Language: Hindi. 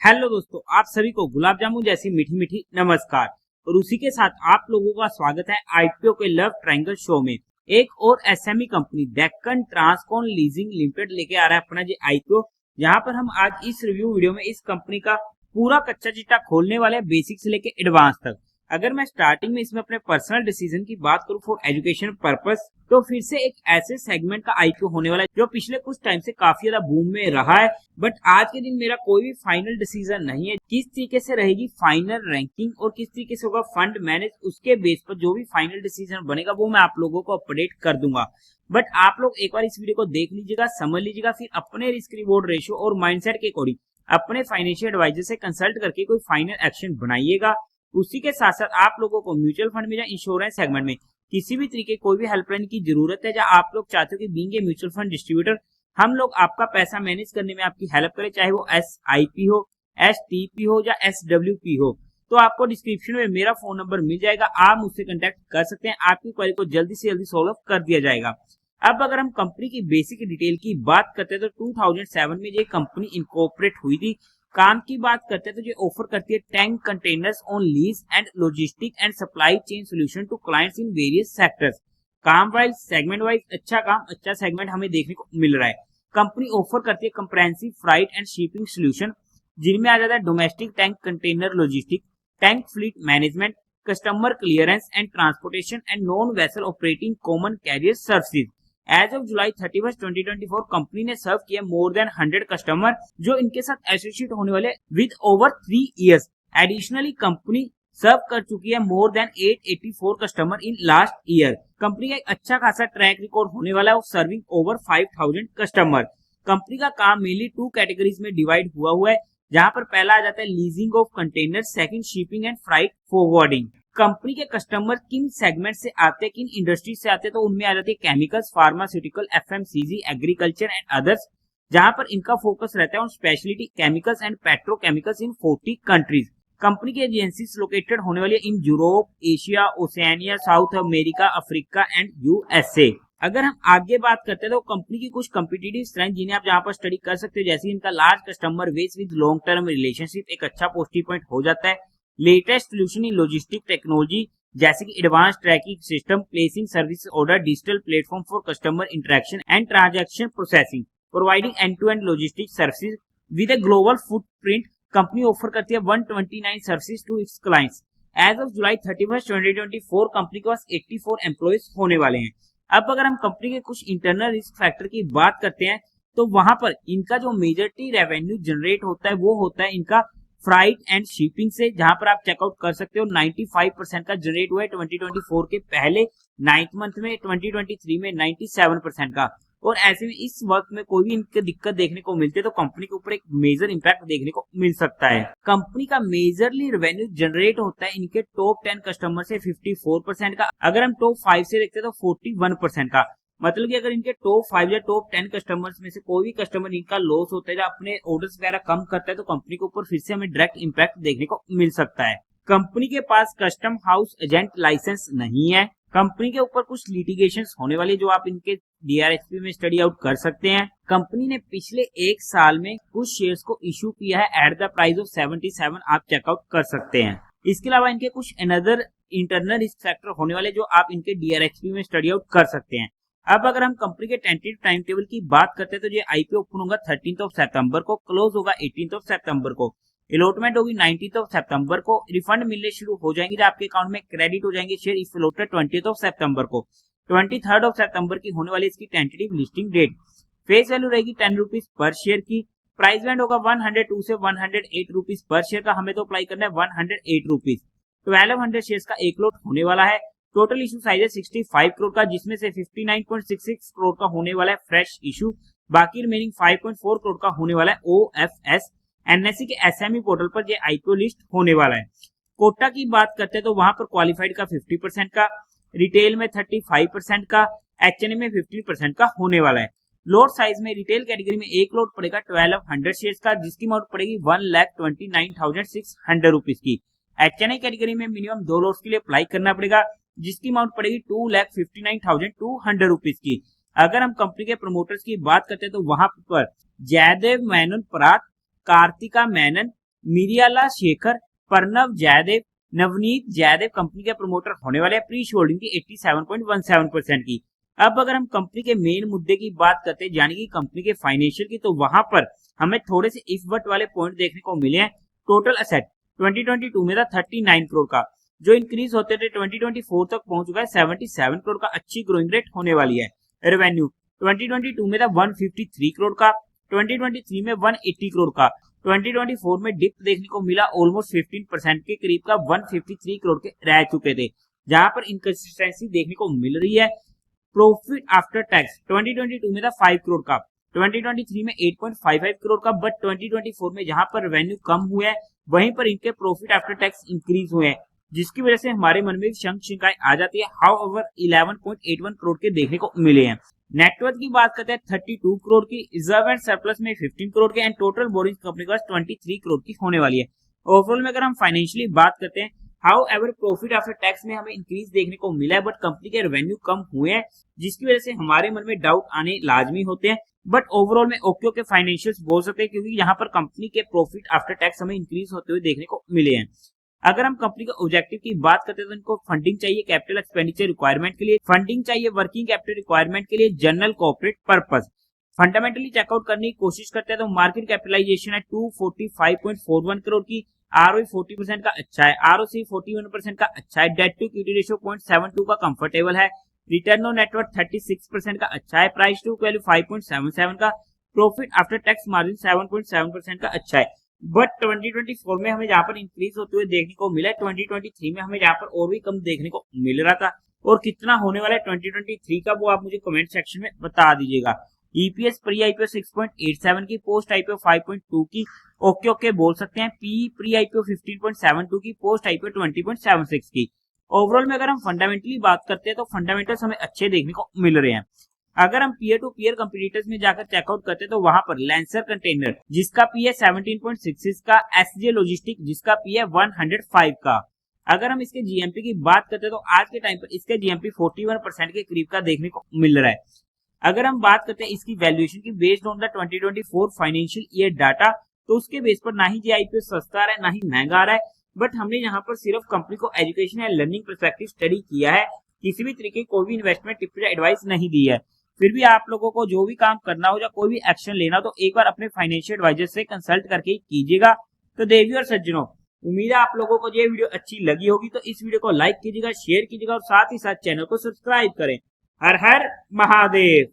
हेलो दोस्तों, आप सभी को गुलाब जामुन जैसी मीठी मीठी नमस्कार। और उसी के साथ आप लोगों का स्वागत है आईपीओ के लव ट्रायंगल शो में। एक और SME company Deccan Transcon Leasing Limited लेके आ रहा है अपना जो आईपीओ, जहां पर हम आज इस रिव्यू वीडियो में इस कंपनी का पूरा कच्चा चिट्ठा खोलने वाले हैं, बेसिक से लेके एडवांस तक। अगर मैं स्टार्टिंग में इसमें अपने पर्सनल डिसीजन की बात करूं फॉर एजुकेशन पर्पस, तो फिर से एक ऐसे सेगमेंट का आईपीओ होने वाला है जो पिछले कुछ टाइम से काफी ज्यादा बूम में रहा है। बट आज के दिन मेरा कोई भी फाइनल डिसीजन नहीं है किस तरीके से रहेगी फाइनल रैंकिंग और किस तरीके से होगा फंड मैनेज। उसके बेस पर जो भी फाइनल डिसीजन बनेगा वो मैं आप लोगों को अपडेट कर दूंगा। बट आप लोग एक बार इस वीडियो को देख लीजिएगा, समझ लीजिएगा, फिर अपने रिस्क रिवॉर्ड रेशियो और माइंडसेट के अकॉर्डिंग अपने फाइनेंशियल एडवाइजर से कंसल्ट करके कोई फाइनल एक्शन बनाइएगा। उसी के साथ साथ आप लोगों को म्यूचुअल फंड में या इंश्योरेंस सेगमेंट में किसी भी तरीके कोई भी हेल्पलाइन की जरूरत है, जहां आप लोग चाहते हो कि being a mutual fund distributor हम लोग आपका पैसा मैनेज करने में आपकी हेल्प करें, चाहे वो SIP हो, STP हो या SWP हो, तो आपको डिस्क्रिप्शन में मेरा फोन नंबर मिल जाएगा, आप मुझसे कांटेक्ट कर सकते हैं। आपकी क्वेरी को जल्दी से जल्दी सॉल्व कर दिया जाएगा। अब अगर हम कंपनी की बेसिक डिटेल की बात करते हैं तो 2007 में ये कंपनी इनकॉर्पोरेट हुई थी। काम की बात करते हैं तो ये ऑफर करती है tank containers on lease and logistic and supply chain solution to clients in various sectors. काम वाइज सेगमेंट वाइज अच्छा सेगमेंट हमें देखने को मिल रहा है। कंपनी ऑफर करती है comprehensive freight and shipping solution, जिनमें आ जाता है domestic tank container logistic, tank fleet management, customer clearance and transportation and non vessel operating common carrier services. As of July 31, 2024 company ने सर्व किया मोर देन 100 कस्टमर जो इनके साथ एसोसिएट होने वाले with over 3 years. Additionally company serve कर चुकी है more than 884 customer in last year. Company का एक अच्छा खासा ट्रैक रिकॉर्ड होने वाला है of serving over 5000 customer. Company का काम मेनली 2 कैटेगरीज में डिवाइड हुआ है, जहां पर पहला आ जाता है leasing of container, second shipping and freight forwarding. Company के कस्टमर किन सेगमेंट से आते हैं, किन इंडस्ट्री से आते हैं, तो उनमें आ जाती है chemicals, pharmaceutical, FMCG, agriculture and others, जहां पर इनका फोकस रहता है on speciality chemicals and petrochemicals in 40 countries. Company की एजेंसीज लोकेटेड होने वाली है in Europe, Asia, Oceania, south America, Africa and USA। अगर हम आगे बात करते हैं तो कंपनी की कुछ कम्पिटिटिव स्ट्रेंथ जिन्हें आप यहाँ पर स्टडी कर सकते हो, जैसे इनका large customer base with long term relationship एक अच्छा पॉजिटिव पॉइंट हो जाता है। Latest solution in logistic technology जैसे कि advance tracking system, placing service order, digital platform for customer interaction and transaction processing, providing end to end logistic services with a global footprint. Company offer करती है 129 services to its clients. As of July 31, 2024 company के पास 84 एम्प्लॉइज होने वाले हैं। अब अगर हम कंपनी के कुछ इंटरनल रिस्क फैक्टर की बात करते हैं तो वहां पर इनका जो मेजॉरिटी रेवेन्यू जनरेट होता है वो होता है इनका फ्राइट एंड शिपिंग से, जहां पर आप चेकआउट कर सकते हो 95% का जनरेट हुआ है 2024 के पहले 9th मंथ में, 2023 में 97% का। और ऐसे में इस वक्त में कोई भी इनके दिक्कत देखने को मिलती है तो कंपनी के ऊपर एक मेजर इंपैक्ट देखने को मिल सकता है। कंपनी का मेजरली रेवेन्यू जनरेट होता है इनके टॉप 10 कस्टमर से 54% का। अगर हम टॉप 5 से देखते हैं तो 41% का। मतलब कि अगर इनके टॉप 5 या टॉप 10 कस्टमर्स में से कोई भी कस्टमर इनका लॉस होता है या अपने ऑर्डर्स वगैरह कम करता है तो कंपनी के ऊपर फिर से हमें डायरेक्ट इंपैक्ट देखने को मिल सकता है। कंपनी के पास कस्टम हाउस एजेंट लाइसेंस नहीं है। कंपनी के ऊपर कुछ लिटिगेशन होने वाले जो आप इनके DRHP में स्टडी आउट कर सकते हैं। कंपनी ने पिछले एक साल में कुछ शेयर्स को इशू किया है एट द प्राइस ऑफ 77, आप चेकआउट कर सकते हैं। इसके अलावा इनके कुछ अनदर इंटरनल रिस्क फैक्टर होने वाले जो आप इनके DRHP में स्टडी आउट कर सकते हैं। अब अगर हम कंपनी के टेंटेटिव टाइम टेबल की बात करते हैं तो ये आईपीओ ओपन होगा 13 सितंबर को, क्लोज होगा 18 सितंबर को, अलॉटमेंट होगी 19 सितंबर को, रिफंड मिलने शुरू हो जाएंगे, आपके अकाउंट में क्रेडिट हो जाएंगे शेयर इफ अलॉटेड 20 सितंबर को। 23 सितंबर की होने वाली इसकी tentative listing date. Face value रहेगी 10 रुपीज पर शेयर की। प्राइस बैंड होगा 102 से 108 रुपीज पर शेयर का, हमें तो अप्लाई करना है 108 रुपीज। 1200 शेयर का एक लॉट होने वाला है। टोटल इशू साइज है 65 करोड़ का, जिसमें से 59.66 करोड़ का होने वाला है फ्रेश इशू, बाकी रिमेनिंग 5.4 करोड़ का होने वाला है OFS। NSE के SME पोर्टल पर ये आईपीओ लिस्ट होने वाला है। कोटा की बात करते हैं तो वहां पर क्वालिफाइड का 50% का, रिटेल में 35% का, HNA में 15% का होने वाला है। लॉट साइज में रिटेल कैटेगरी में एक लॉट पड़ेगा 1200 शेयर्स का, जिसकी अमाउंट पड़ेगी 1,29,600 रुपीज की। HNA कैटेगरी में मिनिमम 2 लॉट्स के लिए अप्लाई करना पड़ेगा, जिसकी अमाउंट पड़ेगी 2,59,200 रुपीज की। अगर हम कंपनी के प्रमोटर्स की बात करते हैं तो वहां पर जयदेव मेनन परात, कार्तिका मेनन, मिरियाला शेखर, प्रणव जयदेव, नवनीत जयदेव कंपनी के प्रमोटर होने वाले हैं। प्री होल्डिंग की 87.17% की। अब अगर हम कंपनी के मेन मुद्दे की बात करते हैं, यानी कि कंपनी के फाइनेंशियल की, तो वहां पर हमें थोड़े से इफ बट वाले पॉइंट देखने को मिले हैं। टोटल असेट 2022 में था 39 करोड़ का, जो इंक्रीज होते थे 2024 तक पहुंच चुका है 77 करोड़ का। अच्छी ग्रोइंग रेट होने वाली है। रेवेन्यू 2022 में था 153 करोड़ का, 2023 में 180 करोड़ का, 2024 में डिप देखने को मिला ऑलमोस्ट 15% के करीब का, 153 करोड़ के रह चुके थे, जहां पर इनकंसिस्टेंसी देखने को मिल रही है। प्रॉफिट आफ्टर टैक्स 2022 में था 5 करोड़ का, 2023 में 8.55 करोड़ का, बट 2024 में जहां पर रेवेन्यू कम हुए हैं वहीं पर इनके प्रॉफिट आफ्टर टैक्स इंक्रीज हुए हैं, जिसकी वजह से हमारे मन में शंकाएं आ जाती है। हाउ ओवर 11.81 करोड़ के देखने को मिले हैं। नेटवर्थ की बात करते हैं 32 करोड़ की, रिजर्व एंड सरप्लस में 15 करोड़ के, एंड टोटल बोरिंग कंपनी के पास 23 करोड़ की होने वाली है। ओवरऑल में अगर हम फाइनेंशियली बात करते हैं, how ever profit after tax में हमें इंक्रीज देखने को मिला है, बट कंपनी के रेवेन्यू कम हुए हैं, जिसकी वजह से हमारे मन में डाउट आने लाजमी होते हैं। बट ओवरऑल में ओके के फाइनेंशियल्स बोल सकते हैं, क्योंकि यहाँ पर कंपनी के प्रॉफिट आफ्टर टैक्स हमें इंक्रीज होते हुए देखने को मिले हैं। अगर हम कंपनी के ऑब्जेक्टिव की बात करते हैं, तो इनको फंडिंग चाहिए कैपिटल एक्सपेंडिचर रिक्वायरमेंट के लिए, फंडिंग चाहिए वर्किंग कैपिटल रिक्वायरमेंट के लिए, general corporate purpose. Fundamentally checkout करने की कोशिश करते हैं तो मार्केट कैपिटलाइजेशन है 245.41 करोड़ की, आरओई 40% का अच्छा है, आरओसी 41% का अच्छा है, डेट टू इक्विटी रेशियो 0.72 का कंफर्टेबल है, रिटर्न ऑन नेटवर्थ 36% का अच्छा है, प्राइस टू वैल्यू 5.77 का, प्रॉफिट आफ्टर टैक्स मार्जिन 7.7% का अच्छा है। बट 2024 में हमें जहां पर इंक्रीज होते हुए देखने को मिला है, 2023 में हमें जहां पर और भी कम देखने को मिल रहा था, और कितना होने वाला है 2023 का वो आप मुझे कमेंट सेक्शन में बता दीजिएगा। ईपीएस प्री आईपीओ 6.87 की, पोस्ट आईपीओ 5.2 की, ओके बोल सकते हैं। पी प्री आईपीओ 15.72 की, पोस्ट आईपीओ 20.76 की। ओवरऑल में अगर हम फंडामेंटली बात करते हैं तो फंडामेंटल्स हमें अच्छे देखने को मिल रहे हैं। अगर हम पीयर टू पीयर कंपटीटर्स में जाकर चेकआउट करते हैं तो वहां पर लैंसर कंटेनर जिसका पी है 17.66 का, एसजे लॉजिस्टिक जिसका पी है 105 का। अगर हम इसके जीएमपी की बात करते हैं तो आज के टाइम पर इसके जीएमपी 41% के करीब का देखने को मिल रहा है। अगर हम बात करते हैं इसकी वैल्यूएशन की based on the 2024 financial year data, तो उसके बेस पर ना ही ये आईपीओ सस्ता आ रहा है ना ही महंगा आ रहा है। बट हमने यहाँ पर सिर्फ कंपनी को एजुकेशन या लर्निंग परस्पेक्टिव स्टडी किया है, किसी भी तरीके की कोई भी इन्वेस्टमेंट टिप्स या एडवाइस नहीं दी है। फिर भी आप लोगों को जो भी काम करना हो या कोई भी एक्शन लेना हो तो एक बार अपने फाइनेंशियल एडवाइजर से कंसल्ट करके कीजिएगा। तो देवी और सज्जनों, उम्मीद है आप लोगों को ये वीडियो अच्छी लगी होगी, तो इस वीडियो को लाइक कीजिएगा, शेयर कीजिएगा और साथ ही साथ चैनल को सब्सक्राइब करें। हर हर महादेव।